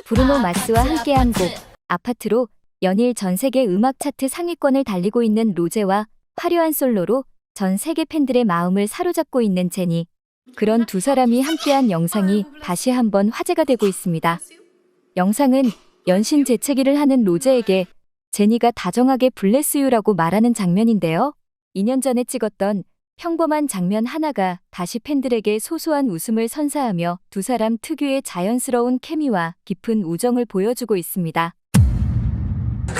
브루노 마스와 함께한 곡 아파트로 연일 전 세계 음악 차트 상위권을 달리고 있는 로제와 화려한 솔로로 전 세계 팬들의 마음을 사로잡고 있는 제니. 그런 두 사람이 함께한 영상이 다시 한번 화제가 되고 있습니다. 영상은 연신 재채기를 하는 로제에게 제니가 다정하게 블레스 유라고 말하는 장면인데요. 2년 전에 찍었던 평범한 장면 하나가 다시 팬들에게 소소한 웃음을 선사하며 두 사람 특유의 자연스러운 케미와 깊은 우정을 보여주고 있습니다.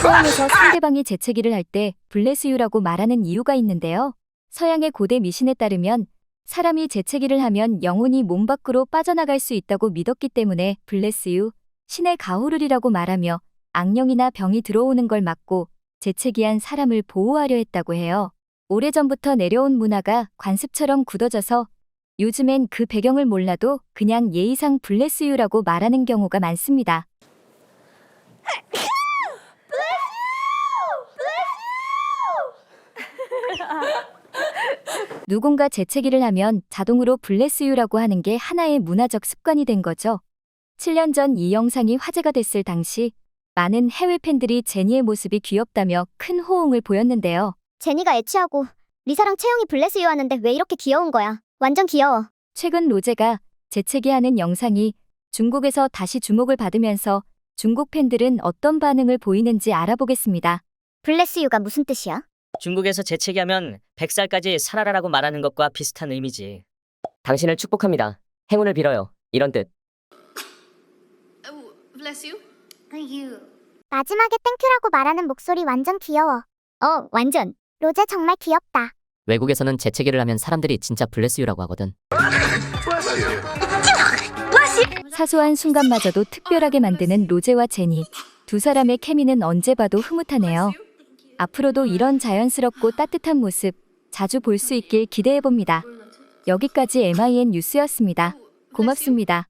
서양에서 상대방이 재채기를 할 때 블레스 유라고 말하는 이유가 있는데요. 서양의 고대 미신에 따르면 사람이 재채기를 하면 영혼이 몸 밖으로 빠져나갈 수 있다고 믿었기 때문에 블레스 유, 신의 가호르리라고 말하며 악령이나 병이 들어오는 걸 막고 재채기한 사람을 보호하려 했다고 해요. 오래전부터 내려온 문화가 관습처럼 굳어져서 요즘엔 그 배경을 몰라도 그냥 예의상 블레스 유라고 말하는 경우가 많습니다. 누군가 재채기를 하면 자동으로 블레스 유라고 하는 게 하나의 문화적 습관이 된 거죠. 7년 전 이 영상이 화제가 됐을 당시 많은 해외 팬들이 제니의 모습이 귀엽다며 큰 호응을 보였는데요. 제니가 애취하고 리사랑 채영이 블레스 유 하는데 왜 이렇게 귀여운 거야? 완전 귀여워. 최근 로제가 재채기하는 영상이 중국에서 다시 주목을 받으면서 중국 팬들은 어떤 반응을 보이는지 알아보겠습니다. 블레스 유가 무슨 뜻이야? 중국에서 재채기하면 100살까지 살아라라고 말하는 것과 비슷한 의미지. 당신을 축복합니다. 행운을 빌어요. 이런 뜻. Bless you. 마지막에 땡큐라고 말하는 목소리 완전 귀여워. 완전. 로제 정말 귀엽다. 외국에서는 재채기를 하면 사람들이 진짜 블레스 유라고 하거든. 사소한 순간마저도 특별하게 만드는 로제와 제니. 두 사람의 케미는 언제 봐도 흐뭇하네요. 앞으로도 이런 자연스럽고 따뜻한 모습 자주 볼 수 있길 기대해봅니다. 여기까지 MIN 뉴스였습니다. 고맙습니다.